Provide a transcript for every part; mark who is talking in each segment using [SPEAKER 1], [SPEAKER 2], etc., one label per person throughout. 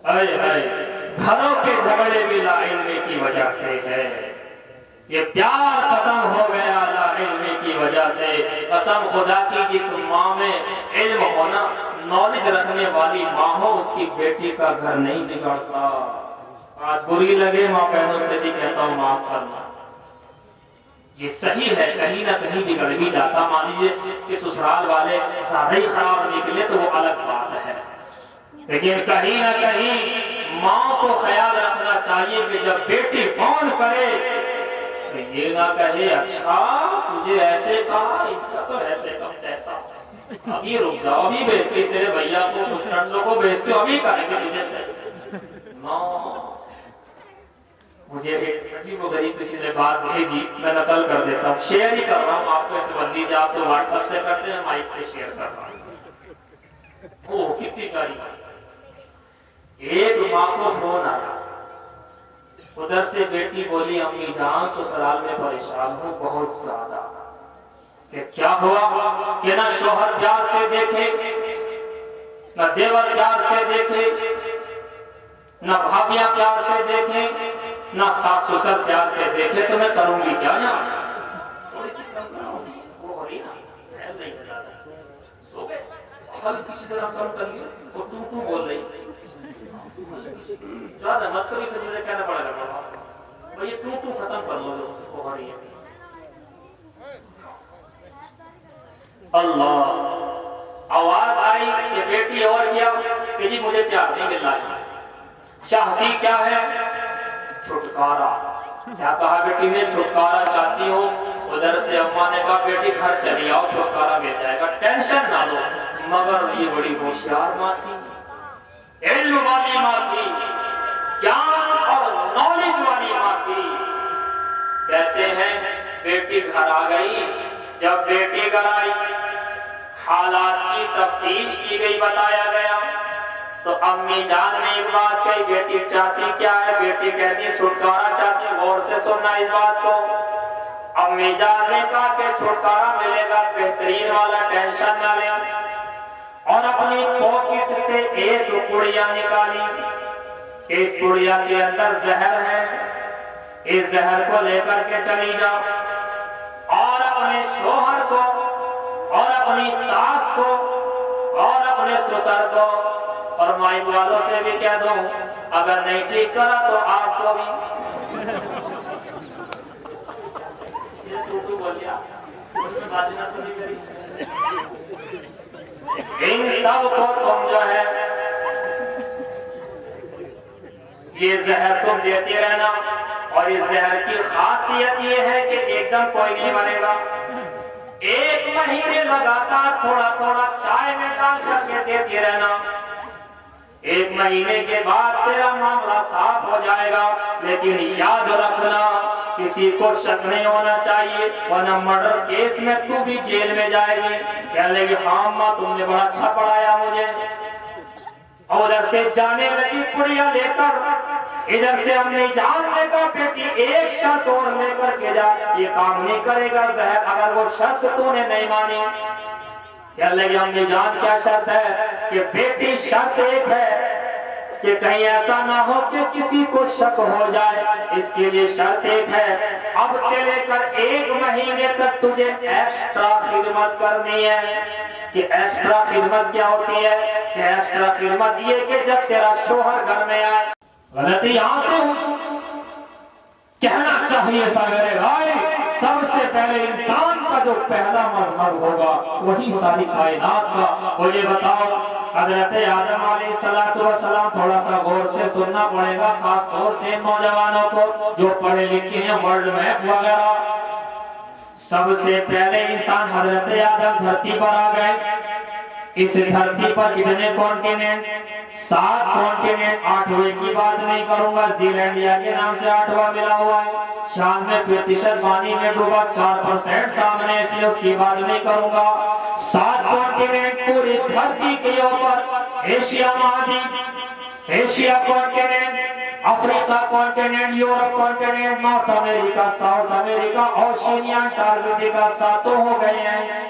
[SPEAKER 1] گھروں کے جھگڑے بھی لا علمی کی وجہ سے ہے، یہ پیار ختم ہو گیا لا علمی کی وجہ سے۔ قسم خدا کی جس ماں میں علم ہونا، نالج رکھنے والی ماں ہو، اس کی بیٹی کا گھر نہیں بگڑتا۔ آج بری لگے ماں بہنوں سے بھی کہتا ہوں معاف کرنا، یہ صحیح ہے، کہیں نہ کہیں بگڑ بھی جاتا۔ مان لیجیے کہ سسرال والے زیادہ ہی خراب نکلے تو وہ الگ بات ہے، لیکن کہیں نہ کہیں ماں کو خیال رکھنا چاہیے کہ جب بیٹی فون کرے تو یہ نہ کہے اچھا تجھے ایسے کہا، ان کا تو ایسے کم جیسا، ابھی رک جاؤ، ابھی بھیجتی تیرے بھیا کو، کچھ فرینڈوں کو بھیجتی ہو، ابھی کریں گے تجھے سے۔ نو، مجھے ایک عجیب و غریب کسی نے بات بھیجی، میں نقل کر دیتا ہوں، شیئر ہی کر رہا ہوں آپ کو، اس بندی آپ تو واٹس ایپ سے کرتے ہیں، مائک سے شیئر کر رہا ہوں۔ اوہ کتنی پیاری بات۔ ایک ماں کو فون آیا، ادھر سے بیٹی بولی امی جان سسرال میں پریشان ہوں بہت زیادہ۔ کہ کیا ہوا؟ کہ نہ شوہر پیار سے دیکھے، نہ دیور پیار سے دیکھے، نہ بھابیاں پیار سے دیکھیں، نہ ساس سسر پیار سے دیکھے، تو میں کروں گی کیا یہاں؟ تھوڑی سی کم کراؤں گی، وہ ہو رہی نا، ایسا ہی سو گئے، کل کسی طرح کم کر لیا، وہ تو بول رہی زیادہ مت کری، پھر مجھے کہنا پڑے گا بھائی یہ تو ختم کر لو جو وہ ہو رہی ہے۔ اللہ، آواز آئی کہ بیٹی اور کیا کہ جی مجھے پیار نہیں مل رہا ہے، چاہتی کیا ہے؟ چھٹکارا۔ کیا کہا بیٹی نے؟ چھٹکارا چاہتی ہو؟ ادھر سے اماں نے کہا بیٹی گھر چلی آؤ چھٹکارا مل جائے گا، ٹینشن نہ لو۔ مگر یہ بڑی ہوشیار ماں تھی، علم والی ماں تھی، جان اور نالج والی ماں تھی۔ کہتے ہیں بیٹی گھر آ گئی، جب بیٹی گھر آئی حالات کی تفتیش کی گئی، بتایا گیا تو امی جان نے ایک بات کہی، بیٹی چاہتی کیا ہے؟ بیٹی کہتی ہے چھٹکارا چاہتی ہے، غور سے سننا اس بات کو۔ امی جان نے کہا کہ چھٹکارا ملے گا بہترین والا، ٹینشن نہ لیں، اور اپنی پاکٹ سے ایک پڑیا نکالی، اس پڑیا کے اندر زہر ہے، اس زہر کو لے کر کے چلی جاؤ اور اپنے شوہر کو اور اپنی ساس کو اور اپنے سسر کو اور مائک والوں سے بھی کہہ دو، اگر نہیں ٹھیک کرا تو آپ کو بھی۔ یہ تو بولیا ان سب کو تم جو ہے یہ زہر تم دیتے رہنا، اور اس زہر کی خاصیت یہ ہے کہ ایک دم کوئی نہیں بنے گا، 1 مہینے لگاتار تھوڑا تھوڑا چائے میں ڈال کر کے دیتے رہنا، 1 مہینے کے بعد تیرا معاملہ صاف ہو جائے گا۔ لیکن یاد رکھنا کسی کو شک نہیں ہونا چاہیے، ورنہ مرڈر کیس میں تو بھی جیل میں جائے گی۔ کہنے لگی ہاں ماں تم نے بڑا اچھا پڑھایا مجھے، اور ادھر سے جانے لگی پڑیا لے کر، ادھر سے امی جان نے کہا بیٹی ایک شرط اور لے کر کے جا، یہ کام نہیں کرے گا زہر اگر وہ شرط تو نے نہیں مانی۔ کہنے لگی امی جان کیا شرط ہے؟ کہ بیٹی شرط ایک ہے کہ کہیں ایسا نہ ہو کہ کسی کو شک ہو جائے، اس کے لیے شرط ایک ہے، اب سے لے کر 1 مہینے تک تجھے ایکسٹرا خدمت کرنی ہے۔ کہ ایکسٹرا خدمت کیا ہوتی ہے؟ کہ ایکسٹرا خدمت یہ کہ جب تیرا شوہر گھر میں آئے، غلطی یہاں سے ہوئی، کہنا چاہیے تھا میرے بھائی سب سے پہلے انسان کا جو پہلا مظہر ہوگا وہی ساری کائنات کا۔ وہ یہ بتاؤ حضرت آدم علیہ السلام، تھوڑا سا غور سے سننا پڑے گا، خاص طور سے نوجوانوں کو جو پڑھے لکھے ہیں، ورلڈ میپ وغیرہ۔ سب سے پہلے انسان حضرت آدم دھرتی پر آ گئے۔ اس دھرتی پر کتنے کانٹیننٹ؟ 7 کانٹیننٹ۔ 8ویں کی بات نہیں کروں گا، زیلینڈیا کے نام سے 8واں ملا ہوا ہے، 96% پانی میں ڈوبا، 4% سامنے، اس لیے اس کی بات نہیں کروں گا۔ 7 کانٹیننٹ پوری دھرتی کے اوپر، ایشیا مہادیپ، ایشیا کانٹیننٹ، افریقہ کانٹیننٹ، یورپ کانٹیننٹ، نارتھ امریکہ، ساؤتھ امریکہ، اوشینیا، انٹارکٹیکا، 7 ہو گئے ہیں۔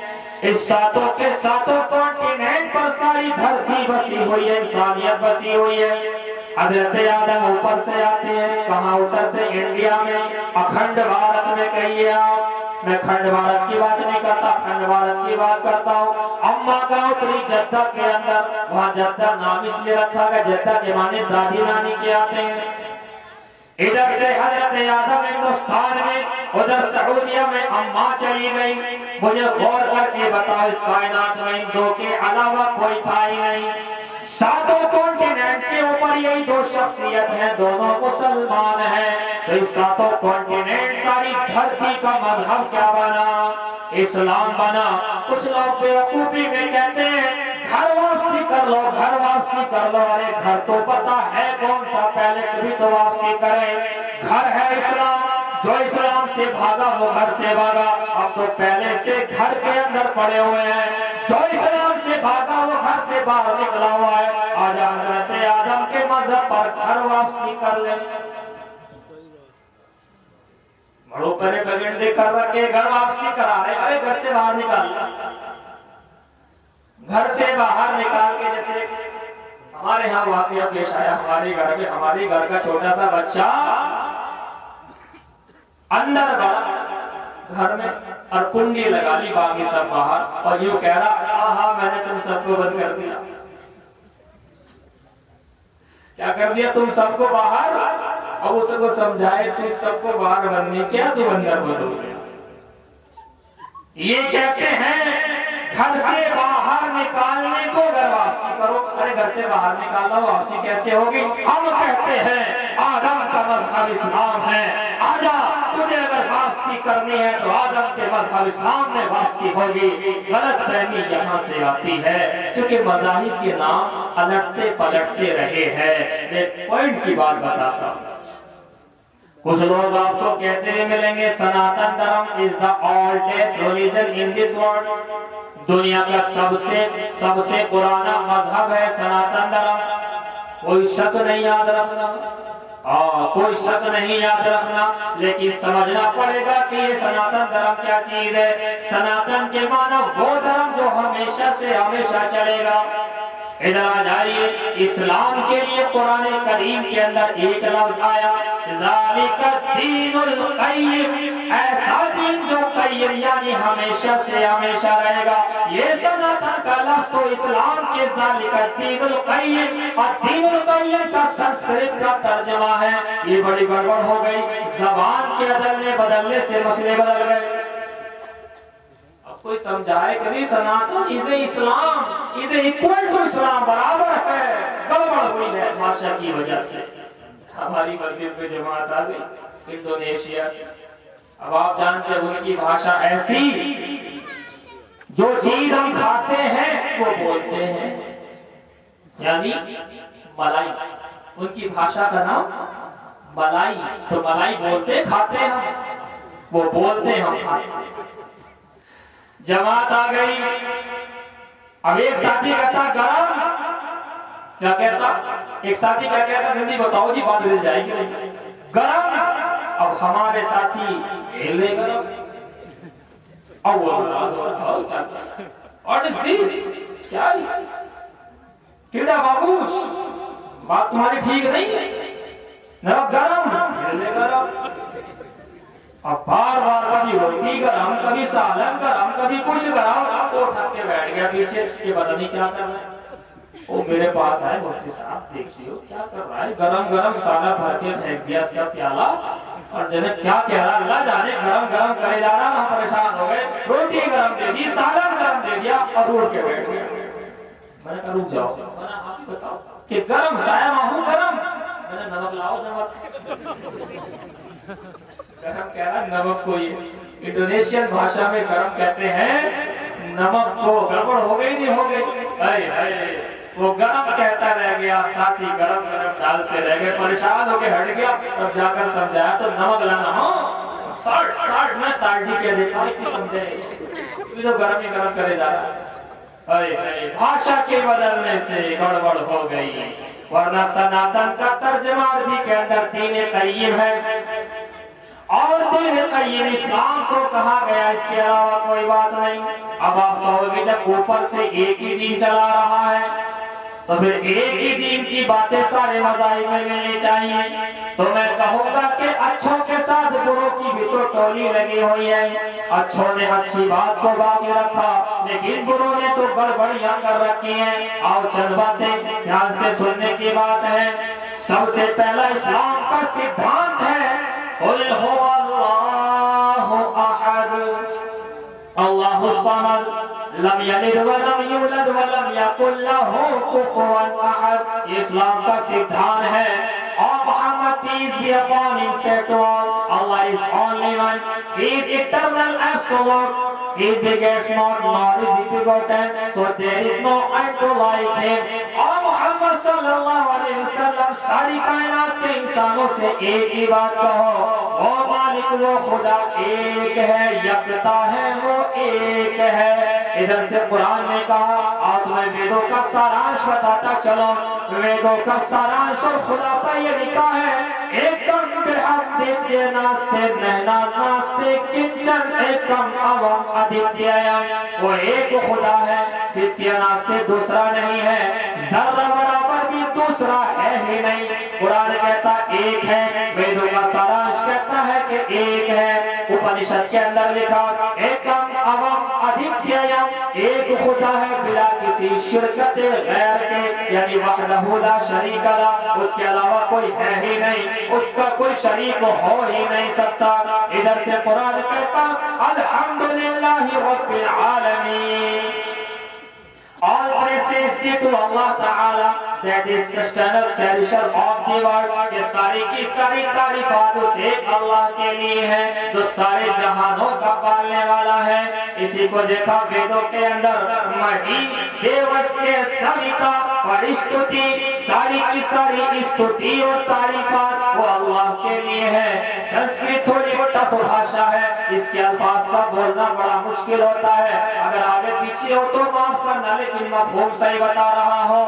[SPEAKER 1] اس 7 کے 7 کانٹیننٹ پر ساری دھرتی بسی ہوئی ہے، انسانیت بسی ہوئی ہے۔ حضرت آدم اوپر سے آتے ہیں، کہاں اترتے؟ انڈیا میں، اکھنڈ بھارت میں کہیے آپ۔ میں کھنڈ بھارت کی بات نہیں کرتا، کھنڈ بھارت کی بات کرتا ہوں۔ اماں کا اتری جدہ کے اندر، وہاں جدہ نام اس لیے رکھا گیا، جدہ کے معنی دادی نانی کے آتے ہیں۔ ادھر سے حضرت آدم ہندوستان میں، ادھر سعودیہ میں اماں چلی گئی۔ مجھے غور کر کے بتاؤ، اس کائنات میں ان دو کے علاوہ کوئی تھا ہی نہیں۔ ساتوں کانٹیننٹ کے اوپر یہی دو شخصیت ہیں، دونوں مسلمان ہیں۔ تو اس ساتوں کانٹیننٹ، ساری دھرتی کا مذہب کیا بنا؟ اسلام بنا۔ کچھ لوگ بیوقوفی میں کہتے ہیں گھر واپسی کر لو، گھر واپسی کر لو۔ ارے گھر تو پتا ہے کون سا، پہلے کبھی تو واپسی کرے۔ گھر ہے اسلام، جو اسلام سے بھاگا وہ گھر سے بھاگا۔ اب تو پہلے سے گھر کے اندر پڑے ہوئے ہیں، جو اسلام سے بھاگا وہ گھر سے باہر نکلا ہوا ہے۔ آج حضرت آدم کے مذہب پر گھر واپسی کر لیں۔ بڑوں پہلے بگنڈے کر رکھے، گھر واپسی کرا رہے، ارے گھر سے باہر نکال، گھر سے باہر نکال کے، جیسے ہمارے ہاں واقعہ پیش آیا ہمارے گھر میں، ہمارے گھر کا چھوٹا سا بچہ اندر بڑا گھر میں اور کنڈی لگا لی، باقی سب باہر، اور یوں کہہ رہا آہا میں نے تم سب کو بند کر دیا۔ کیا کر دیا؟ تم سب کو باہر۔ اب اس کو سمجھائے تم سب کو باہر بندنے، کیا تو اندر بند ہو گیا۔ یہ کہتے ہیں گھر سے باہر نکالنے کو گھر واپسی کرو۔ ارے گھر سے باہر نکالنا واپسی کیسے ہوگی؟ ہم کہتے ہیں آدم کا مذہب اسلام ہے، آجا تجھے اگر واپسی کرنی ہے تو آدم کے مذہب اسلام میں واپسی ہوگی۔ غلط فہمی یہاں سے آتی ہے کیونکہ مذاہب کے نام الٹتے پلٹتے رہے ہیں۔ میں پوائنٹ کی بات بتاتا ہوں۔ کچھ لوگ آپ کو کہتے ہوئے ملیں گے Sanatan Dharma is the oldest religion in this world, دنیا کا سب سے پرانا مذہب ہے سناتن دھرم۔ کوئی شک نہیں یاد رکھنا، کوئی شک نہیں یاد رکھنا، لیکن سمجھنا پڑے گا کہ یہ سناتن دھرم کیا چیز ہے۔ سناتن کے معنی وہ دھرم جو ہمیشہ سے ہمیشہ چلے گا۔ ادھر آ جائیے، اسلام کے لیے قرآن کریم کے اندر ایک لفظ آیا، ذالک الدین القیم، ایسا دین جو قیم یعنی ہمیشہ سے ہمیشہ رہے گا۔ یہ سناتن کا لفظ تو اسلام کے ذالک الدین القیم، اور دین القیم کا سنسکرت کا ترجمہ ہے۔ یہ بڑی گڑبڑ ہو گئی، زبان کے بدلنے سے مسئلے بدل گئے۔ کوئی سمجھائے کہ نہیں سناتن از اسلام، از اکول ٹو اسلام، برابر ہے، گڑبڑ ہوئی ہے بھاشا کی وجہ سے۔ ہماری مسجد میں جماعت آ گئی انڈونیشیا، اب آپ جانتے ہیں ان کی بھاشا ایسی، جو چیز ہم کھاتے ہیں وہ بولتے ہیں، یعنی ملائی، ان کی بھاشا کا نام ملائی، تو ملائی بولتے کھاتے ہم، وہ بولتے ہم کھاتے۔ جماعت آ گئی، اب ایک ساتھی کہتا گرم، کیا کہتا؟ ایک ساتھی کیا کہتا؟ جلدی بتاؤ جی، بات مل جائے گی۔ گرم، اب ہمارے ساتھی ہیلے گرم، کیا کیڑا بابوش، بات تمہاری ٹھیک نہیں ہے، گرم ہیلے گرم۔ اب بار بار کبھی روٹی گرم، کبھی سالن گرم، کبھی کچھ گرم، اب وہ اٹھا کے بیٹھ گیا پیچھے، یہ پتہ نہیں کیا کر رہا ہے۔ وہ میرے پاس آئے، مفتی صاحب دیکھیے کیا کر رہا ہے، گرم گرم سالن بھر کے پھینک دیا اس کا پیالہ، اور جنہیں کیا کہہ رہا، اللہ جانے گرم گرم کرے جا رہا، ہم پریشان ہو گئے، روٹی گرم دے دی، سالن گرم دے دیا، اور اٹھ کے بیٹھ گیا۔ میں نے کہا رک جاؤ، میں نے آپ ہی بتاؤ کہ گرم سایہ ماہوں گرم، میں نے نمک لاؤ نمک، گرم کہہ رہا نمک کو، یہ انڈونیشین بھاشا میں گرم کہتے ہیں نمک کو۔ گڑبڑ ہو گئی نہیں ہو گئی؟ وہ گرم کہتا رہ گیا، ساتھی گرم گرم ڈالتے رہ گئے، پریشان ہو کے ہٹ گیا، تب جا کر سمجھایا تو نمک لانا، ہاں سالٹ، میں سالٹ ہی کہہ دیتا ہوں، سمجھے تو گرم ہی گرم کرے جا رہا ہے۔ بھاشا کے بدلنے سے گڑبڑ ہو گئی، ورنہ سناتن کا ترجمہ عربی کے اندر دین قیم ہے، اور دین قیم اسلام کو کہا گیا، اس کے علاوہ کوئی بات نہیں۔ اب آپ کہو گے جب اوپر سے ایک ہی دین چلا رہا ہے تو پھر ایک ہی دین کی باتیں سارے مذاہب میں ملنی چاہیے. تو میں کہوں گا کہ اچھوں کے ساتھ بروں کی بھی تو ٹولی لگی ہوئی ہے. اچھوں نے اچھی بات کو باقی رکھا لیکن بروں نے تو گڑبڑیاں کر رکھی ہیں. آؤ چند باتیں دھیان سے سننے کی بات ہے. سب سے پہلا اسلام کا سدھانت ہے قل هو اللہ احد اللہ الصمد لم یلد ولم یولد ولم یکن لہ کفوا احد. یہ اسلام کا سدھانت ہے. اور Muhammad, peace be upon him, said to all, Allah is only one, He is eternal absolute, He begets not, nor is He begotten, so there is no one to like Him. اور محمد صلی اللہ علیہ وسلم ساری کائنات کے انسانوں سے ایک ہی بات کہو, وہ مالک وہ خدا ایک ہے, یکتا ہے وہ ایک ہے. ادھر سے قرآن نے کہا اور تمہیں ویدوں کا سارانش بتاتا چلو. ویدوں کا سارانش اور خلاصہ یہ لکھا ہے ایکم برہدیتیہ ناستے نہنا ناستے کنچن ایکم اوم ادیتیہم. وہ ایک خدا ہے, دیتیہ ناستے دوسرا نہیں ہے, ذرہ برابر بھی دوسرا ہے ہی نہیں. قرآن کہتا ایک ہے, ویدوں کا سارانش کہتا ہے کہ ایک ہے. اپنشد کے اندر لکھا ایکم اوم ادیتیہم, ایک خدا ہے بلا کسی شرکت غیر کے, یعنی وحدہ لا شریک لہ, اس کے علاوہ کوئی ہے ہی نہیں, اس کا کوئی شریک ہو ہی نہیں سکتا. ادھر سے قرآن کہتا الحمدللہ رب العالمین. All praises be to Allah Ta'ala, that is sustainer, cherisher of the world. یہ ساری کی ساری تعریفات اس ایک اللہ کے لیے ہے جو سارے جہانوں کا پالنے والا ہے. اسی کو دیکھا ویدوں کے اندر مہی دیوسیہ سویتا اور استوتی, ساری کی ساری استوتی اور تعریفات وہ اللہ کے لیے ہے. سنسکرت تھوڑی ٹف بھاشا ہے, اس کے الفاظ کا بولنا بڑا مشکل ہوتا ہے. اگر آگے پیچھے ہو تو معاف کرنا, لیکن مفہوم صحیح بتا رہا ہو.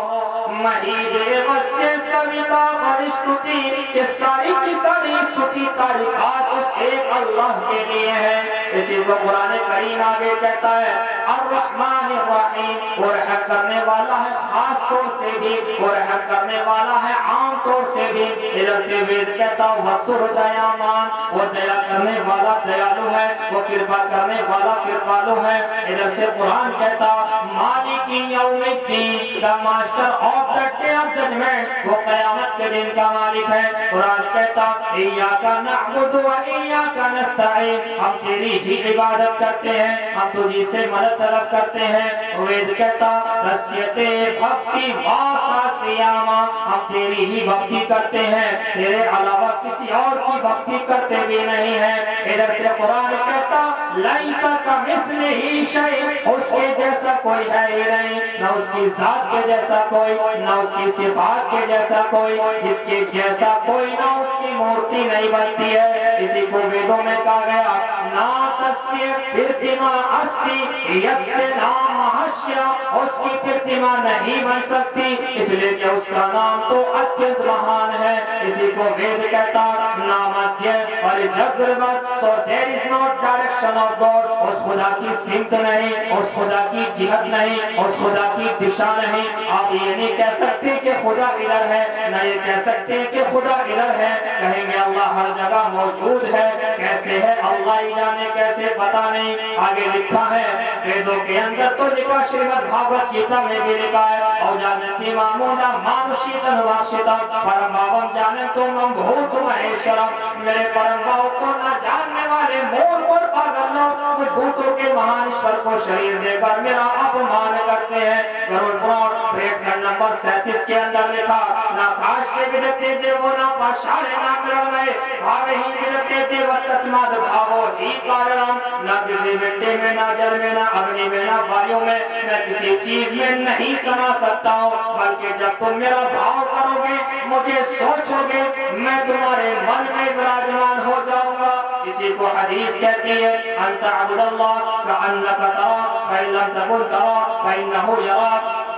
[SPEAKER 1] مہی دیوسیہ سویتا اور استوتی, یہ ساری کی ساری استوتی تعریفات اس ایک اللہ کے لیے ہے. اسی کو قرآن کریم آگے کہتا ہے الرحمن الرحیم, وہ رحم کرنے والا ہے خاص طور سے بھی, وہ رحم کرنے والا ہے عام طور سے بھی. ادھر سے وید کہتا وسر دیامان, وہ دیا کرنے والا دیالو ہے, وہ کرپا کرنے والا کرپالو ہے. ادھر سے قرآن کہتا مالک یوم الدین, the master of the day of judgment, وہ قیامت کے دن کا مالک ہے. قرآن کہتا ایاک نعبد و ایاک نستعین, ہم تیری ہی عبادت کرتے ہیں, ہم تجھی سے مدد طلب کرتے ہیں. وید کہتا تسیتے بھکتی واسا سیاما, ہم تیری ہی بھکتی کرتے ہیں, تیرے علاوہ کسی اور کی بھکتی کرتے بھی نہیں ہیں. ادھر سے قرآن کہتا لیسا کمثلہ شیء, اس کے جیسا کوئی ہے ہی نہیں, نہ اس کی ذات کے جیسا کوئی, نہ اس کی صفات کے جیسا کوئی, جس کے جیسا کوئی نہ اس کی مورتی نہیں بنتی ہے. اسی کو ویدوں میں کہا گیا نا تسیہ پرتما استی یسے نام مہشیا, اس کی پرتما نہیں بن سکتی اس لیے کہ اس کا نام تو اتیت مہان ہے. اسی کو وید کہتا نامتیہ اور جگربت, so there is no direction of God, اس خدا کی سمت نہیں, اس خدا کی جہت نہیں, اس خدا کی دشا نہیں. آپ یہ نہیں کہہ سکتے کہ خدا ادھر ہے, نہ یہ کہہ سکتے کہ خدا ادھر ہے. کہیں گے اللہ ہر جگہ موجود ہے, کیسے ہے اللہ ہی جانے کیسے پتا نہیں. آگے لکھا ہے ویدوں کے اندر تو لکھا, شریمد بھاگوت گیتا میں بھی لکھا ہے اور جانتی مامونا مانوشیتن واشیتا پرم بھاوم جانتو مم بھوت مہیشورم, میرے پرم بھاو کو نہ جاننے والے مور اور پاگل لوگ مجھ بھوتوں کے مہان ایشور کو شریر دے کر میرا اپمان کرتے ہیں. گروڑ پران پریکھن نمبر 37 کے اندر لکھا نہ کاش کے گرتے دے وہ نہ پاشارے نہ کرم ہے, بھاوے ہی گرتے دے وستسماد بھاوو ہی کاررم, نہ کسی مٹی میں نہ جل میں نہ اگنی میں نہ وایو میں, میں کسی چیز میں نہیں سما سکتا ہوں, بلکہ جب تم میرا بھاؤ کرو گے, مجھے سوچو گے, میں تمہارے من میں براجمان ہو جاؤں گا. اسی کو حدیث کہتی ہے انت عبد اللہ کأنک ترا فإن لم تکن ترا فإنہ یراک.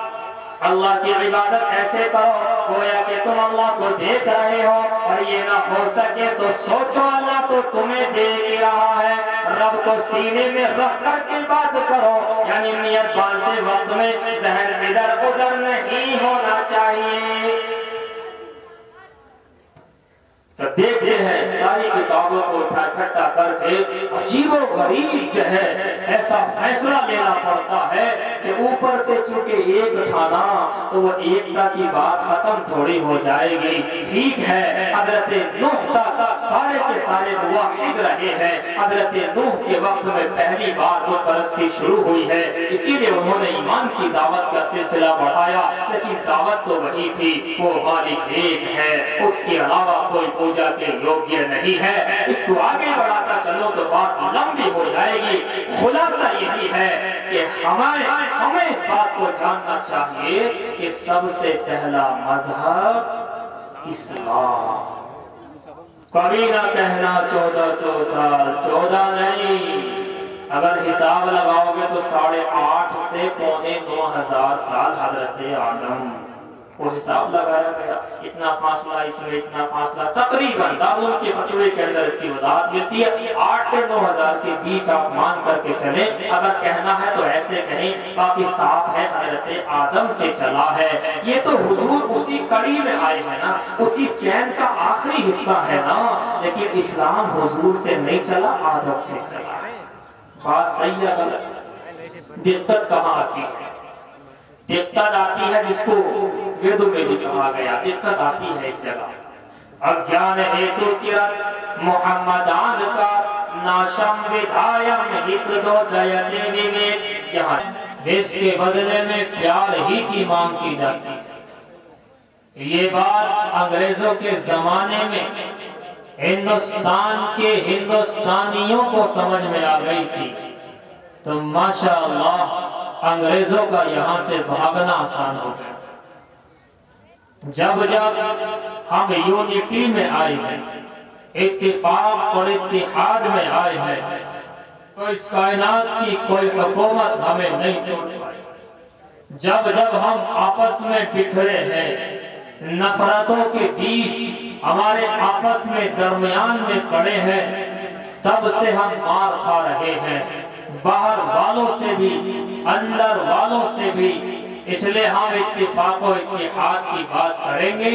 [SPEAKER 1] اللہ کی عبادت ایسے کرو گویا کہ تم اللہ کو دیکھ رہے ہو، اور یہ نہ ہو سکے تو سوچو اللہ تو تمہیں دیکھ ہی رہا ہے۔ رب کو سینے میں رکھ کر کے بات کرو، یعنی نیت باندھتے وقت میں ذہن ادھر ادھر نہیں ہونا چاہیے۔ تو دیکھتے ہیں ساری کتابوں کو اکٹھا کر کے عجیب و غریب جو ہے ایسا فیصلہ لینا پڑتا ہے کہ اوپر سے چونکہ ایک اٹھانا تو وہ ایکتا کی بات ختم تھوڑی ہو جائے گی۔ ٹھیک ہے حضرت نوح تک سارے کے سارے موحد رہے ہیں، حضرت نوح کے وقت میں پہلی بار بت پرستی شروع ہوئی ہے، اسی لیے انہوں نے ایمان کی دعوت کا سلسلہ بڑھایا، لیکن دعوت تو وہی تھی، وہ مالک ایک ہے، اس کے علاوہ کوئی پوجا کے یوگیہ نہیں ہے۔ اس کو آگے بڑھاتا چلو تو بات لمبی ہو جائے گی۔ خلاصہ یہی ہے کہ ہمیں اس بات کو جاننا چاہیے کہ سب سے پہلا مذہب اسلام۔ کبھی نہ کہنا 1400 سال، 14 نہیں، اگر حساب لگاؤ گے تو 8.5 سے 9.25 سال حضرت آدم وہ حساب لگایا گیا، اتنا فاصلہ اس میں، اتنا فاصلہ تقریباً دارالعلوم کے فتوے کے اندر اس کی وضاحت ملتی ہے 8 سے 9000 کے بیچ آپ مان کر کے چلیں۔ اگر کہنا ہے تو ایسے کہیں، باقی صاف ہے حضرت آدم سے چلا ہے۔ یہ تو حضور اسی کڑی میں آئے ہیں نا، اسی چین کا آخری حصہ ہے نا، لیکن اسلام حضور سے نہیں چلا، آدم سے چلا ہے۔ بات صحیح ہے غلط؟ دقت کہاں آتی ہے؟ دقت آتی ہے جس کو ویدوں میں بھی کہا گیا، دقت آتی ہے ایک جگہ، اگیان ہیتو تیرت محمدان کا ناشم ودھایم ہت دو دیتے وویک، یہاں اس کے بدلے میں پیار ہی کی مانگ کی جاتی ہے۔ یہ بات انگریزوں کے زمانے میں ہندوستان کے ہندوستانیوں کو سمجھ میں آ گئی تھی، تو ماشاءاللہ انگریزوں کا یہاں سے بھاگنا آسان ہو گیا۔ جب جب ہم یونٹی میں آئے ہیں، اتفاق اور اتحاد میں آئے ہیں، تو اس کائنات کی کوئی حکومت ہمیں نہیں توڑ پائی۔ جب جب ہم آپس میں بکھرے ہیں، نفرتوں کے بیچ ہمارے آپس میں درمیان میں پڑے ہیں، تب سے ہم مار کھا رہے ہیں، باہر والوں سے بھی اندر والوں سے بھی۔ اس لیے ہم اتفاق و اتحاد کی بات کریں گے۔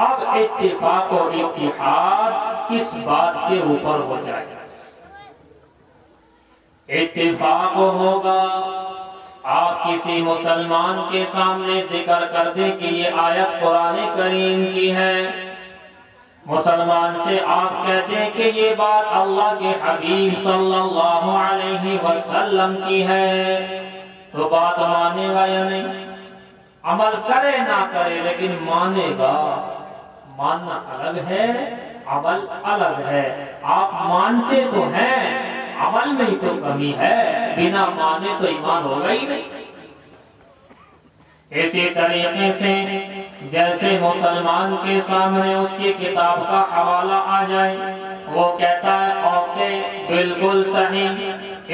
[SPEAKER 1] اب اتفاق و اتحاد کس بات کے اوپر ہو جائے گا؟ اتفاق ہوگا آپ کسی مسلمان کے سامنے ذکر کر دیں کہ یہ آیت قرآن کریم کی ہے، مسلمان سے آپ کہتے ہیں کہ یہ بات اللہ کے حبیب صلی اللہ علیہ وسلم کی ہے، تو بات مانے گا یا نہیں؟ عمل کرے نہ کرے لیکن مانے گا۔ ماننا الگ ہے، عمل الگ ہے۔ آپ مانتے تو ہیں، عمل میں ہی تو کمی ہے، بنا مانے تو ایمان ہوگا ہی نہیں۔ اسی طریقے سے جیسے مسلمان کے سامنے اس کی کتاب کا حوالہ آ جائے وہ کہتا ہے اوکے بالکل صحیح،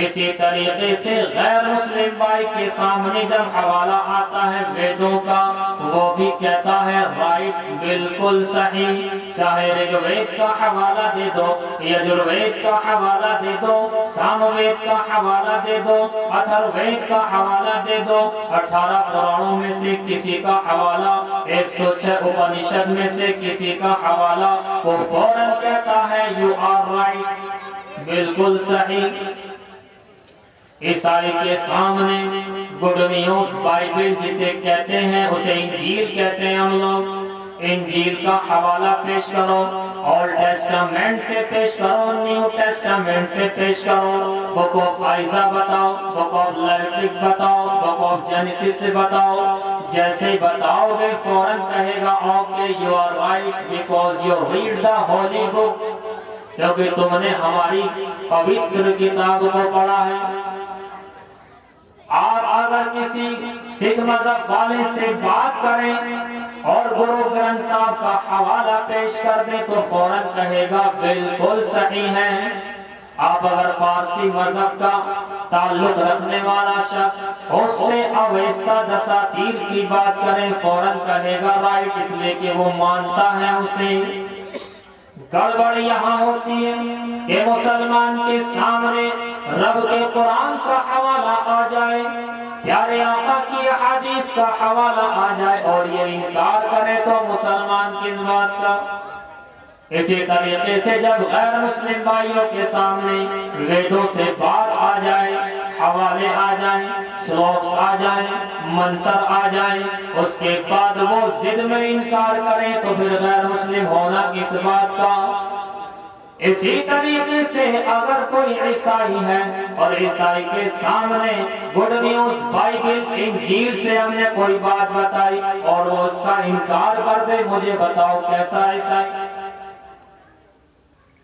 [SPEAKER 1] اسی طریقے سے غیر مسلم بھائی کے سامنے جب حوالہ آتا ہے ویدوں کا وہ بھی کہتا ہے رائٹ بالکل صحیح، چاہے رگ وید کا حوالہ دے دو، یجروید کا حوالہ دے دو، سام وید کا حوالہ دے دو، اتھر وید کا حوالہ دے دو، 18 پرانوں میں سے کسی کا حوالہ، 106 اپنشد میں سے کسی کا حوالہ، وہ فوراً کہتا ہے یو آر رائٹ بالکل صحیح۔ عیسائی کے سامنے گڈ نیوز بائبل جسے کہتے ہیں اسے انجیل کہتے ہیں ہم لوگ، انجیل کا حوالہ پیش کرو، اولڈ ٹیسٹامنٹ سے پیش کرو، نیو ٹیسٹامنٹ سے پیش کرو، بک آف آئزا بتاؤ، بک آف لیویٹکس بتاؤ، بک آف جینیسس سے بتاؤ، جیسے بتاؤ گے فوراً کہے گا okay you are right because you read the holy book, کیونکہ تم نے ہماری پوتر کتاب کو پڑھا ہے۔ اور اگر کسی سکھ مذہب والے سے بات کریں اور گرو گرنتھ صاحب کا حوالہ پیش کر دیں تو فوراً کہے گا بالکل صحیح ہے۔ آپ اگر پارسی مذہب کا تعلق رکھنے والا شخص اس سے اویستہ دساتیر کی بات کریں فوراً کہے گا رائٹ، اس لیے کہ وہ مانتا ہے اسے۔ گڑبڑ یہاں ہوتی ہے کہ مسلمان کے سامنے رب کے قرآن کا حوالہ آ جائے، پیارے آقا کی حدیث کا حوالہ آ جائے اور یہ انکار کرے تو مسلمان کس بات کا؟ اسی طریقے سے جب غیر مسلم بھائیوں کے سامنے ویدوں سے بات آ جائے، حوالے آ جائیں، شلوکس آ جائیں، منتر آ جائیں، اس کے بعد وہ ضد میں انکار کریں تو پھر غیر مسلم ہونا کس بات کا؟ اسی طریقے سے اگر کوئی عیسائی ہے اور عیسائی کے سامنے گڈ نیوز بائبل انجیل سے ہم نے کوئی بات بتائی اور وہ اس کا انکار کر دے، مجھے بتاؤ کیسا عیسائی؟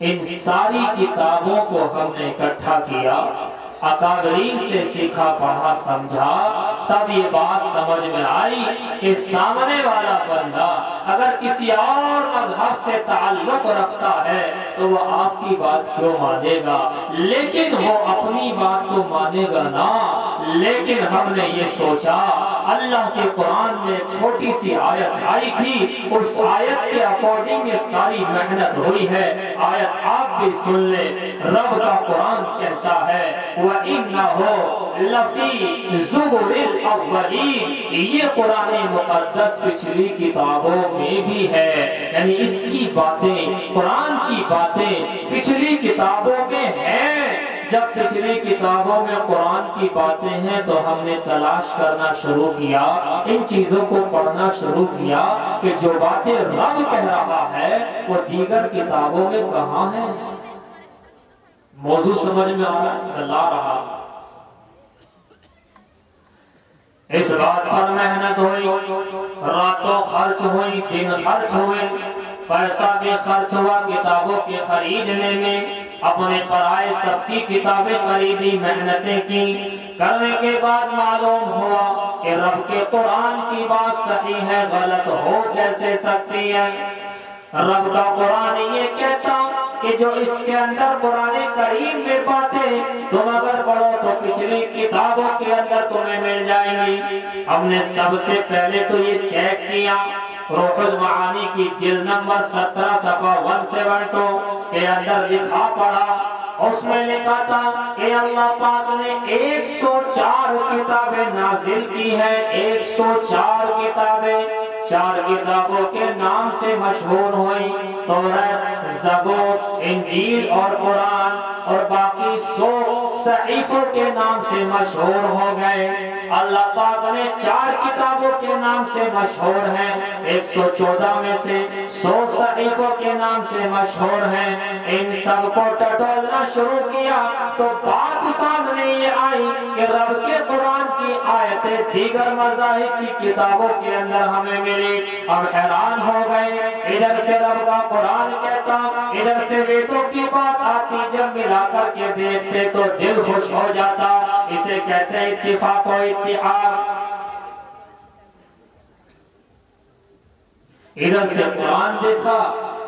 [SPEAKER 1] ان ساری کتابوں کو ہم نے اکٹھا کیا، اکابرین سے سیکھا پڑھا سمجھا، تب یہ بات سمجھ میں آئی کہ سامنے والا بندہ اگر کسی اور مذہب سے تعلق رکھتا ہے تو وہ آپ کی بات کیوں مانے گا، لیکن وہ اپنی بات تو مانے گا نا۔ لیکن ہم نے یہ سوچا اللہ کے قرآن میں چھوٹی سی آیت آئی تھی، اس آیت کے اکارڈنگ یہ ساری محنت ہوئی ہے۔ آیت آپ بھی سن لیں، رب کا قرآن کہتا ہے وَإِنَّهُ لَفِي زُبُرِ الْأَوَّلِينَ، یہ قرآن مقدس پچھلی کتابوں میں بھی ہے، یعنی اس کی باتیں، قرآن کی باتیں پچھلی کتابوں میں ہیں۔ جب پچھلی کتابوں میں قرآن کی باتیں ہیں تو ہم نے تلاش کرنا شروع کیا، ان چیزوں کو پڑھنا شروع کیا کہ جو باتیں رب کہہ رہا ہے وہ دیگر کتابوں میں کہاں ہیں۔ موضوع سمجھ میں آ رہا، اس بات پر محنت ہوئی، راتوں خرچ ہوئی، دن خرچ ہوئے، پیسہ بھی خرچ ہوا کتابوں کے خریدنے میں، اپنے پرائے سب کی کتابیں خریدی، محنتیں کی، کرنے کے بعد معلوم ہوا کہ رب کے قرآن کی بات صحیح ہے، غلط ہو کیسے سکتی ہے؟ رب کا قرآن یہ کہتا کہ جو اس کے اندر قرآن کریم میں باتیں تم اگر پڑھو تو پچھلی کتابوں کے اندر تمہیں مل جائیں گی۔ ہم نے سب سے پہلے تو یہ چیک کیا، روح المعانی کی جلد نمبر 17 صفحہ 172 کے اندر لکھا پڑا، اس میں لکھا تھا کہ اللہ پاک نے 104 کتابیں نازل کی ہیں، 104 کتابیں، 4 کتابوں کے نام سے مشہور ہوئی، توریت، زبور، انجیل اور قرآن، اور باقی 100 صحیفوں کے نام سے مشہور ہو گئے۔ اللہ پاک نے 4 کتابوں کے نام سے مشہور ہیں، 114 میں سے 100 صحیفوں کے نام سے مشہور ہیں۔ ان سب کو ٹٹولنا شروع کیا تو بات سامنے یہ آئی کہ رب کے قرآن کی آیتیں دیگر مذاہب کی کتابوں کے اندر ہمیں ملی۔ ہم حیران ہو گئے، ادھر سے رب کا قرآن کہتا، ادھر سے ویدوں کی بات آتی، جب ملا کر کے دیکھتے تو دل خوش ہو جاتا۔ اسے کہتے ہیں اتفاق و اتحاد۔ ادھر سے قرآن دیکھا،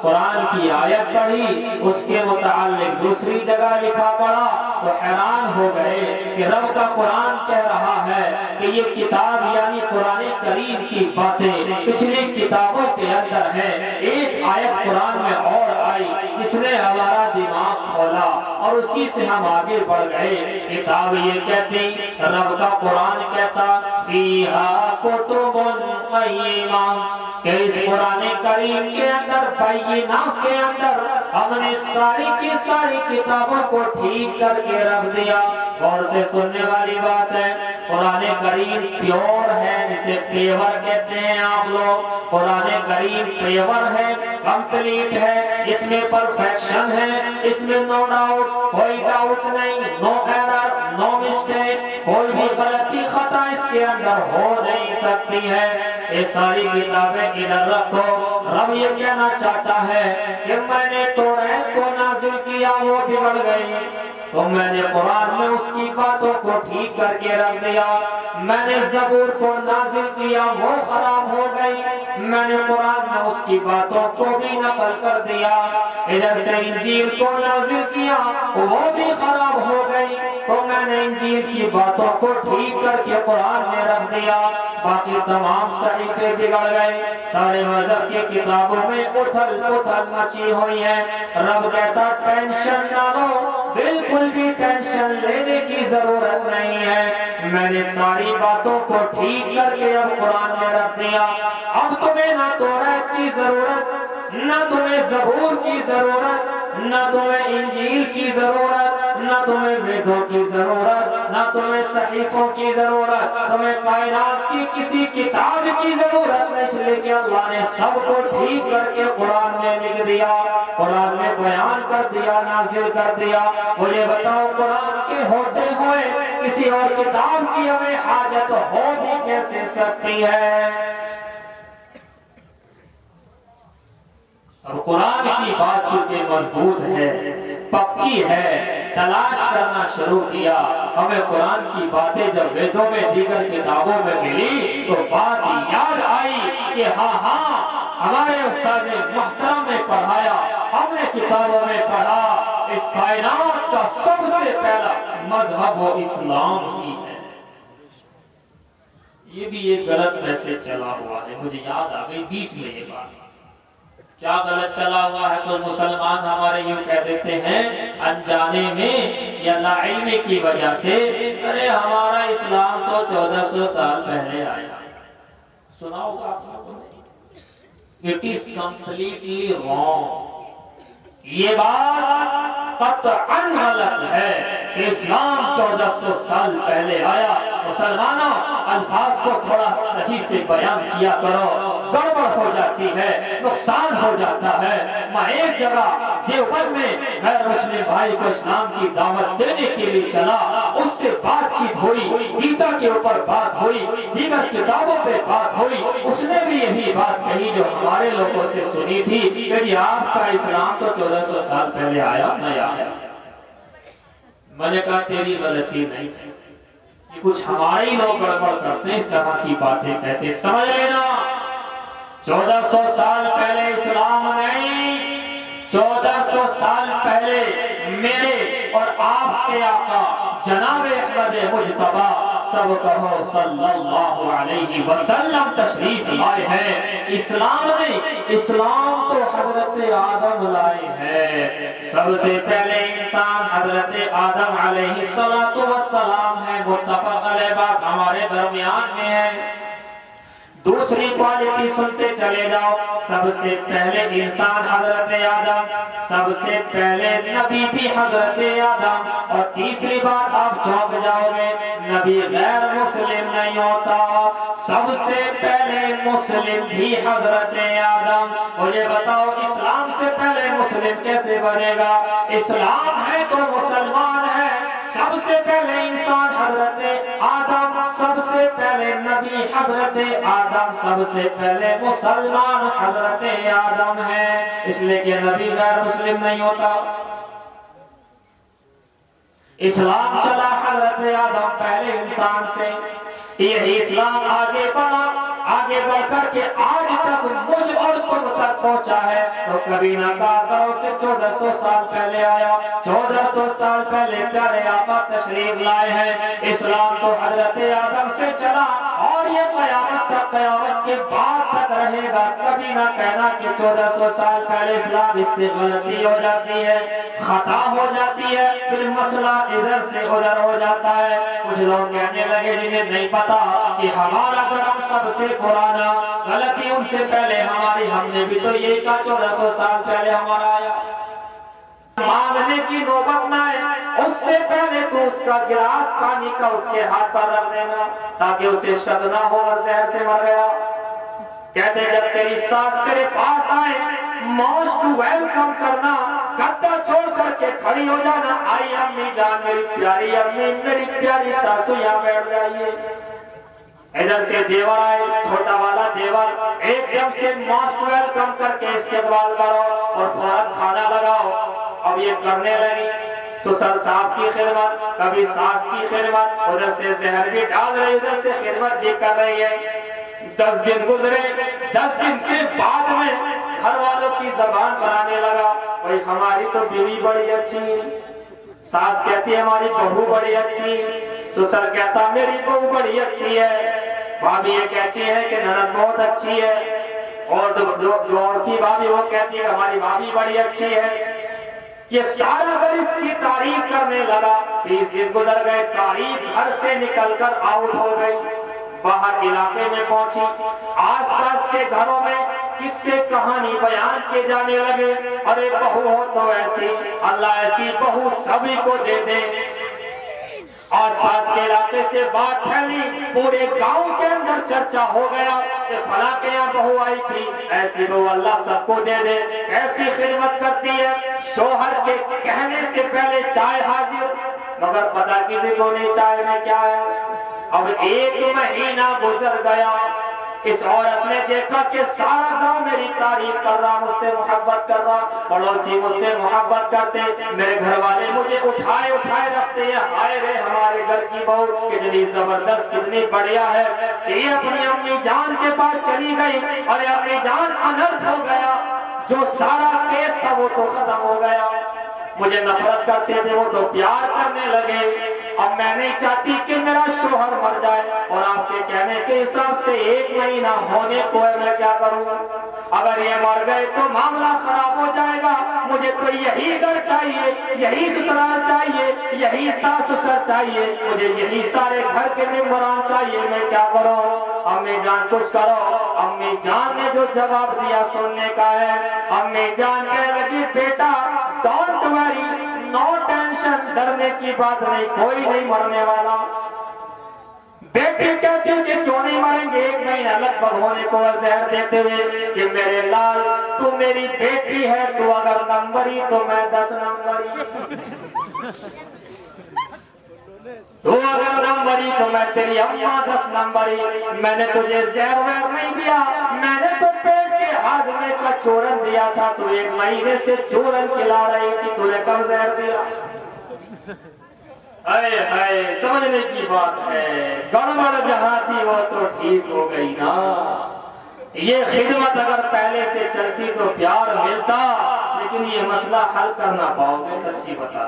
[SPEAKER 1] قرآن کی آیت پڑھی، اس کے متعلق دوسری جگہ لکھا پڑا تو حیران ہو گئے کہ رب کا قرآن کہہ رہا ہے کہ یہ کتاب یعنی قرآن کریم کی باتیں پچھلی کتابوں کے اندر ہے۔ ایک آیت قرآن میں اور آئی، اس نے ہمارا دماغ کھولا اور اسی سے ہم آگے بڑھ گئے۔ کتاب یہ کہتی، رب کا قرآن کہتا فیہا کتب قیمہ، کہ اس قرآن کریم کے اندر بینہ کے اندر ہم نے ساری کی ساری کتابوں کو ٹھیک کر کے رکھ دیا۔ غور سے سننے والی بات ہے، قرآن کریم پیور ہے، اسے پیور کہتے ہیں آپ لوگ۔ قرآن کریم پیور ہے، کمپلیٹ ہے، اس میں پرفیکشن ہے، اس میں نو ڈاؤٹ، کوئی ڈاؤٹ نہیں، نو ایرر، نو مسٹیک، کوئی بھی غلطی خطا اس کے اندر ہو نہیں سکتی ہے۔ یہ ساری کتابیں ادھر رکھو۔ رب یہ کہنا چاہتا ہے کہ میں نے توریت کو نازل کیا، وہ بگڑ گئی، تو میں نے قرآن میں اس کی باتوں کو ٹھیک کر کے رکھ دیا. میں نے زبور کو نازل کیا وہ خراب ہو گئی, میں نے قرآن میں اس کی باتوں کو بھی نقل کر دیا. ادھر سے انجیل کو نازل کیا وہ بھی خراب ہو گئی, تو میں نے انجیل کی باتوں کو ٹھیک کر کے قرآن میں رکھ دیا. باقی تمام صحیفے بگڑ گئے, سارے مذہب کی کتابوں میں اتھل پتھل مچی ہوئی ہے. رب کہتا ٹینشن نہ لو, بالکل بھی ٹینشن لینے کی ضرورت نہیں ہے. میں نے ساری باتوں کو ٹھیک کر کے اب قرآن میں رکھ دیا. اب تمہیں نہ توریت کی ضرورت, نہ تمہیں زبور کی ضرورت, نہ تمہیں انجیل کی ضرورت, نہ تمہیں ویدوں کی ضرورت, نہ تمہیں صحیفوں کی ضرورت, تمہیں کائنات کی کسی کتاب کی ضرورت نہیں, اس لیے کہ اللہ نے سب کو ٹھیک کر کے قرآن میں لکھ دیا, قرآن میں بیان کر دیا, نازل کر دیا. مجھے بتاؤ قرآن کے ہوتے ہوئے کسی اور کتاب کی ہمیں حاجت ہو بھی کیسے سکتی ہے؟ اب قرآن کی بات چونکہ مضبوط ہے, پکی ہے, تلاش کرنا شروع کیا. ہمیں قرآن کی باتیں جب ویدوں میں دیگر کتابوں میں ملی تو بات یاد آئی کہ ہاں ہمارے استاد محترم نے پڑھایا, ہم نے کتابوں میں پڑھا, اس کائنات کا سب سے پہلا مذہب و اسلام ہی ہے. یہ بھی ایک غلط میسج چلا ہوا ہے, مجھے یاد آ گئی 20 میں یہ بات. کیا غلط چلا ہوا ہے؟ تو مسلمان ہمارے یوں کہہ دیتے ہیں انجانے میں یا لاعلمی کی وجہ سے, ارے ہمارا اسلام تو 1400 سال پہلے آیا. سنا ہوگا آپ لوگوں نے, اٹ از کمپلیٹلی رانگ. یہ بات قطعاً غلط ہے کہ اسلام 1400 سال پہلے آیا. مسلمانوں الفاظ کو تھوڑا صحیح سے بیان کیا کرو, گڑبڑ ہو جاتی ہے, نقصان ہو جاتا ہے. میں ایک جگہ دیوبند میں غیر مسلم بھائی کو اسلام کی دعوت دینے کے لیے چلا, اس سے بات چیت ہوئی, گیتا کے اوپر بات ہوئی, دیگر کتابوں پہ بات ہوئی. اس نے بھی یہی بات کہی جو ہمارے لوگوں سے سنی تھی کہ جی آپ کا اسلام تو 1400 سال پہلے آیا نہیں آیا. میں نے کہا تیری غلطی نہیں ہے, یہ کچھ ہمارے لوگ گڑبڑ کرتے ہیں, اس طرح کی باتیں کہتے ہیں. سمجھ لینا 1400 سال پہلے اسلام نہیں, 1400 سال پہلے میرے اور آپ کے آقا جناب احمد مجتبی سب کہو صلی اللہ علیہ وسلم تشریف لائے ہیں. اسلام نہیں, اسلام تو حضرت آدم لائے ہیں. سب سے پہلے انسان حضرت آدم علیہ السلام ہے, متفق علیہ بات ہمارے درمیان میں ہے. دوسری کوالٹی سنتے چلے جاؤ, سب سے پہلے انسان حضرت آدم, سب سے پہلے نبی بھی حضرت آدم, اور تیسری بات آپ چونک جاؤ گے, نبی غیر مسلم نہیں ہوتا, سب سے پہلے مسلم بھی حضرت آدم. مجھے بتاؤ اسلام سے پہلے مسلم کیسے بنے گا؟ اسلام ہے تو مسلمان ہے. سب سے پہلے انسان حضرت آدم, سب سے پہلے نبی حضرت آدم, سب سے پہلے مسلمان حضرت آدم ہے. اس لیے کہ نبی غیر مسلم نہیں ہوتا. اسلام چلا حضرت آدم پہلے انسان سے, یہی اسلام آگے بڑھا, آگے بڑھ کر کے آج تک مجھ اور تم تک پہنچا ہے. تو کبھی نہ کہا کرو کہ 1400 سال پہلے آیا. 1400 سال پہلے پیارے آقا تشریف لائے ہیں. اسلام تو حضرت آدم سے چلا اور یہ قیامت تک, قیامت کے بعد تک رہے گا. کبھی نہ کہنا کہ 1400 سال پہلے اسلام, اس سے غلطی ہو جاتی ہے, خطا ہو جاتی ہے, پھر مسئلہ ادھر سے ادھر ہو جاتا ہے. کچھ لوگ کہنے لگے جنہیں نہیں پتا کہ ہمارا دھرم سب سے پرانا, غلطی ان سے پہلے ہماری, ہم نے بھی تو یہی کہا 1400 سال پہلے ہمارا آیا. مانگنے کی نوبت نہ آئے اس سے پہلے تو اس کا گلاس پانی کا اس کے ہاتھ پر رکھ دینا تاکہ اسے شک نہ ہو اور زہر سے مر گیا. کہتے جب تیری ساس تیرے پاس آئے, موسٹ ویلکم کرنا, گدا چھوڑ کر کے کھڑی ہو جانا, آئی امی جان, میری پیاری امی, میری پیاری ساسو یہاں بیٹھ جائیے. ادھر سے دیور آئے, چھوٹا والا دیور, ایک دم سے موسٹ ویلکم کر کے استقبال کرو اور فوراً کھانا لگاؤ. اب یہ کرنے لگی, سسر صاحب کی خدمت، کبھی ساس کی خدمت، ادھر سے زہر بھی ڈال رہی، ادھر سے خدمت بھی کر رہی ہے۔ 10 دن گزرے، 10 دن کے بعد میں گھر والوں کی زبان بنانے لگا، بھائی ہماری تو بیوی بڑی اچھی ہے، ساس کہتی ہے ہماری بہو بڑی اچھی ہے، سسر کہتا میری بہو بڑی اچھی ہے، بھابھی یہ کہتی ہے کہ نند بہت اچھی ہے، اور جو اور کی بھابھی وہ کہتی ہے ہماری بھابھی بڑی اچھی ہے۔ یہ سارا گھر اس کی تعریف کرنے لگا۔ 20 دن گزر گئے، تعریف گھر سے نکل کر آؤٹ ہو گئی، باہر علاقے میں پہنچی، آس پاس کے گھروں میں قصے کہانی بیان کیے جانے لگے، ارے بہو ہو تو ایسی، اللہ ایسی بہو سبھی کو دے دے۔ آس پاس کے علاقے سے بات پھیلی، پورے گاؤں کے اندر چرچا ہو گیا کہ فلاں کے یہاں بہو آئی تھی، ایسی بہو اللہ سب کو دے دے، ایسی خدمت کرتی ہے، شوہر کے کہنے سے پہلے چائے حاضر، مگر پتہ کسی کو نہیں چائے میں کیا ہے۔ اب 1 مہینہ گزر گیا، اس عورت نے دیکھا کہ سارا گاؤں میری تعریف کر رہا، مجھ سے محبت کر رہا، پڑوسی مجھ سے محبت کرتے، میرے گھر والے مجھے اٹھائے اٹھائے رکھتے ہیں، ہائے رے ہمارے گھر کی بہو کتنی زبردست کتنی بڑھیا ہے۔ یہ اپنی امی جان کے پاس چلی گئی، اور امی جان انرتھ ہو گیا، جو سارا کیس تھا وہ تو ختم ہو گیا، مجھے نفرت کرتے تھے وہ تو پیار کرنے لگے، اب میں نہیں چاہتی کہ میرا شوہر مر جائے، اور آپ کے کہنے کے حساب سے 1 مہینہ ہونے کو ہے، میں کیا کروں؟ اگر یہ مر گئے تو معاملہ خراب ہو جائے گا، مجھے تو یہی گھر چاہیے، یہی سسرال چاہیے، یہی ساس سسر چاہیے، مجھے یہی سارے گھر کے ممبران چاہیے، میں کیا کروں؟ امی جان کچھ کرو۔ امی جان نے جو جواب دیا سننے کا ہے، امی جان کہنے لگی بیٹا ڈونٹ وری، نو ٹینشن، ڈرنے کی بات نہیں، کوئی نہیں مرنے والا۔ بیٹی کہتی ہے کہ کیوں نہیں مریں گے؟ 1 مہینہ لگ بھگ ہونے کو زہر دیتے ہوئے کہ میرے لال تو میری بیٹی ہے، تو اگر نمبری تو میں 10 نمبری، تو اگر نمبری تو میں تیری اماں 10 نمبری، میں نے تجھے زہر وہر نہیں دیا، میں نے تو پیٹ کے ہاضمے کا چورن دیا تھا، تو 1 مہینے سے چورن کھلا رہی تھی، تو نے کب زہر دیا؟ اے اے سمجھنے کی بات ہے، گڑبڑ جہاں تھی وہ تو ٹھیک ہو گئی نا۔ یہ خدمت اگر پہلے سے چلتی تو پیار ملتا، لیکن یہ مسئلہ حل کرنا پاؤ گے، سچی بتا،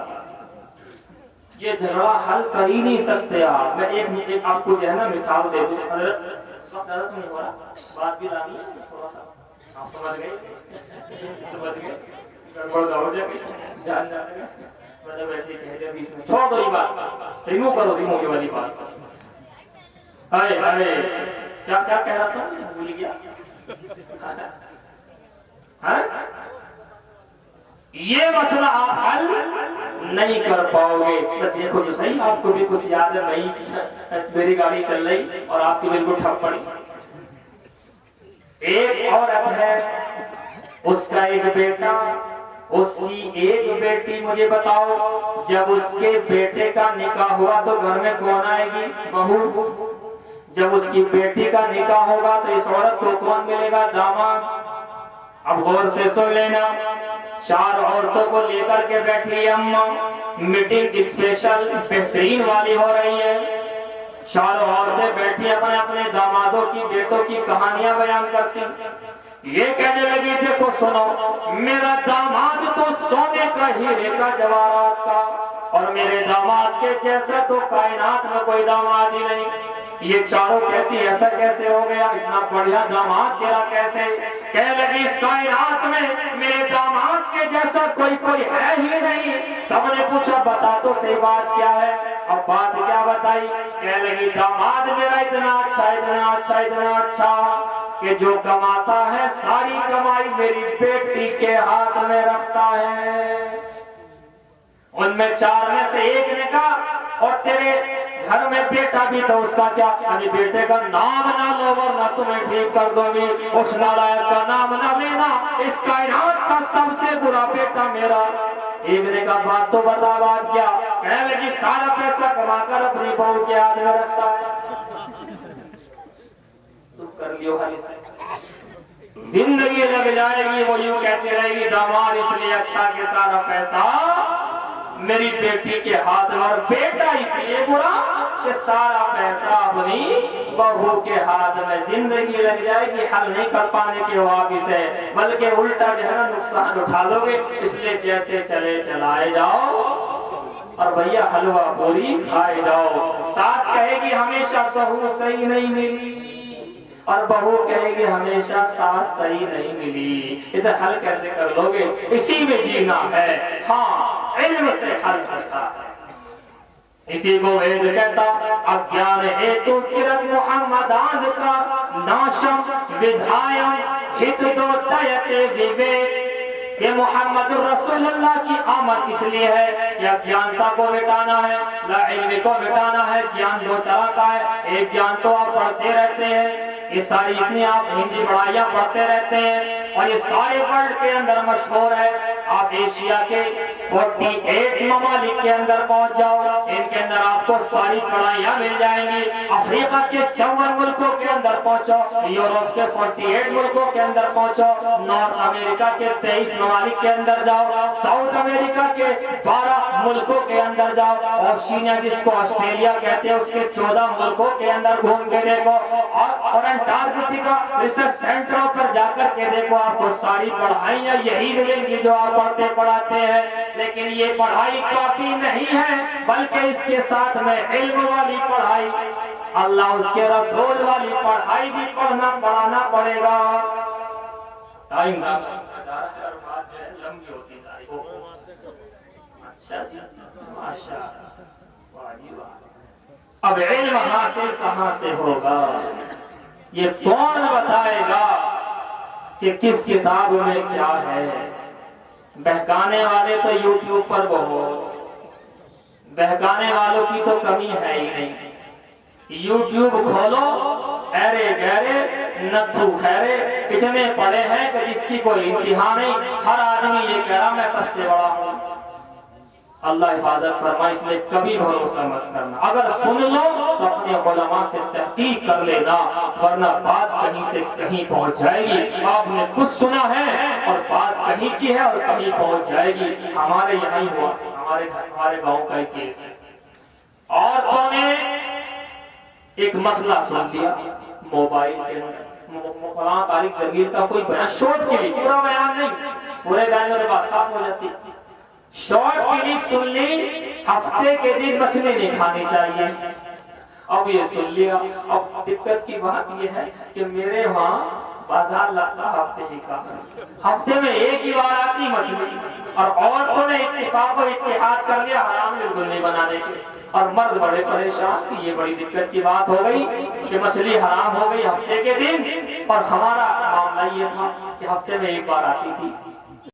[SPEAKER 1] یہ جھگڑا حل کر ہی نہیں سکتے آپ۔ میں ایک آپ کو جو ہے نا مثال دے دوں، حضرت نہیں ہو رہا، بات بھی لانی ہے تھوڑا سا، آپ سمجھ گئے، گڑبڑ ہو جائے گی، جان جانے گا، مطلب ایسے کہہ دیا بیچ میں، چھوڑ دو یہ بات، ریمو کرو، ریمو یہ والی بات۔ ہائے ہائے کیا کہہ رہا تھا، بھول گیا۔ یہ مسئلہ آپ حل نہیں کر پاؤ گے۔ دیکھو جو صحیح، آپ کو بھی کچھ یاد ہے، میری گاڑی چل رہی اور آپ کی بالکل ٹھپ پڑی، ایک عورت ہے، اس کا ایک بیٹا، اس کی ایک بیٹی، مجھے بتاؤ جب اس کے بیٹے کا نکاح ہوا تو گھر میں کون آئے گی؟ بہو۔ جب اس کی بیٹی کا نکاح ہوگا تو اس عورت کو کون ملے گا؟ داماد۔ اب غور سے سن لینا، 4 عورتوں کو لے کر کے بیٹھی اماں، میٹنگ اسپیشل بہترین والی ہو رہی ہے، 4 عورتیں بیٹھی اپنے اپنے دامادوں کی بیٹوں کی کہانیاں بیان کرتی، یہ کہنے لگی دیکھو سنو، میرا داماد تو سونے کا ہیرے کا جواہرات کا، اور میرے داماد کے جیسا تو کائنات میں کوئی داماد ہی نہیں۔ یہ چاروں کہتی ایسا کیسے ہو گیا، اتنا بڑھیا داماد تیرا کیسے؟ کہنے لگی اس کائنات میں میرے داماد کے جیسا کوئی ہے ہی نہیں۔ سب نے پوچھا بتا تو صحیح بات کیا ہے؟ اب بات کیا بتائی؟ کہنے لگی داماد میرا اتنا اچھا اتنا اچھا اتنا اچھا کہ جو کماتا ہے ساری کمائی میری بیٹی کے ہاتھ میں رکھتا ہے۔ ان میں 4 میں سے ایک نے کہا اور تیرے گھر میں بیٹا بھی تو اس کا کیا؟ یعنی بیٹے کا نام نہ لو ورنہ تمہیں ٹھیک کر دوں گی، اس نالائق کا نام نہ لینا، اس کائنات کا سب سے برا بیٹا میرا۔ ایک نے کہا بات تو بتا، بات کیا؟ کہنے لگی سارا پیسہ کما کر اپنی بہو کے ہاتھ میں رکھتا ہے۔ تو کر لیو ہری سے زندگی لگ جائے گی، وہ یوں کہتی رہے گی داماد اس لیے اچھا کہ سارا پیسہ میری بیٹی کے ہاتھ میں، اور بیٹا اس لیے برا کہ سارا پیسہ اپنی بہو کے ہاتھ میں، زندگی لگ جائے گی حل نہیں کر پانے کے واپس ہے، بلکہ الٹا جو ہے نا نقصان اٹھا لو گے، اس لیے جیسے چلے چلائے جاؤ اور بھیا حلوہ پوری کھائے جاؤ۔ ساس کہے گی ہمیشہ بہو صحیح نہیں ملی، اور بہو کہے گی ہمیشہ ساس صحیح نہیں ملی، اسے حل کیسے کر لو گے؟ اسی میں جینا ہے، ہاں علم سے حل کرتا ہے۔ اسی کو وید کہتا اگیان ہیتو کرت محمدان کا ناشم ودھایم ہت دو تیتے وویک، کہ محمد رسول اللہ کی آمد اس لیے ہے کہ اجانتا کو مٹانا ہے، لا علم کو مٹانا ہے۔ گیان دو طرح کا ہے، ایک گیان تو آپ پڑھتے رہتے ہیں، یہ ساری اتنی آپ ہندی پڑھائیاں پڑھتے رہتے ہیں اور یہ سارے ورلڈ کے اندر مشہور ہے۔ آپ ایشیا کے 48 ممالک کے اندر پہنچ جاؤ، ان کے اندر آپ کو ساری پڑھائیاں مل جائیں گی۔ افریقہ کے 54 ملکوں کے اندر پہنچو، یورپ کے 48 ملکوں کے اندر پہنچو، نارتھ امریکہ کے 23 ممالک کے اندر جاؤ، ساؤتھ امریکہ کے 12 ملکوں کے اندر جاؤ، اوشینیا جس کو آسٹریلیا کہتے ہیں اس کے 14 ملکوں کے اندر گھوم کے دیکھو، اور انٹارکٹیکا ریسرچ سینٹروں پر جا کر کے دیکھو، آپ کو ساری پڑھائیاں یہی ملیں گی جو آپ پڑھتے پڑھاتے ہیں۔ لیکن یہ پڑھائی کافی نہیں ہے، بلکہ اس کے ساتھ میں علم والی پڑھائی، اللہ اس کے رسول والی پڑھائی بھی پڑھانا پڑے گا۔ ٹائم لمبی ہوتی جائے گی۔ اچھا جی، ماشاء اللہ۔ اب علم حاصل کہاں سے ہوگا؟ یہ کون بتائے گا کہ کس کتاب میں کیا ہے؟ بہکانے والے تو یوٹیوب پر بہت، بہکانے والوں کی تو کمی ہے ہی نہیں۔ یوٹیوب کھولو، ایرے گہرے نتھو خیرے اتنے پڑے ہیں کہ جس کی کوئی انتہا نہیں، ہر آدمی یہ کہہ رہا میں سب سے بڑا ہوں۔ اللہ حفاظت فرمائے، اس لیے کبھی بھروسہ مت کرنا، اگر سن لو تو اپنے علماء سے تحقیق کر لینا، ورنہ بات کہیں سے کہیں پہنچ جائے گی۔ آپ نے کچھ سنا ہے اور بات کہیں کی ہے اور کہیں پہنچ جائے گی۔ ہمارے یہاں ہی ہوا، ہمارے گاؤں کا ایک کیس ہے، عورتوں نے ایک مسئلہ سن لیا موبائل کے اندر، فلاں تاریخ جگیر کا کوئی بیان، شارٹ کے لیے، پورا بیان نہیں، پورے بیان میں بات صاف ہو جاتی، شارٹ کلپ سن لی، ہفتے کے دن مچھلی نہیں کھانی چاہیے۔ اب یہ سن لیا، اب دقت کی بات یہ ہے کہ میرے وہاں بازار لگتا ہفتے ہی کا، ہفتے میں ایک ہی بار آتی مچھلی، اور عورتوں نے اتفاق و اتحاد کر لیا حرام بالکل نہیں بنانے کے، اور مرد بڑے پریشان کہ یہ بڑی دقت کی بات ہو گئی کہ مچھلی حرام ہو گئی ہفتے کے دن، اور ہمارا معاملہ یہ تھا کہ ہفتے میں ایک بار آتی تھی۔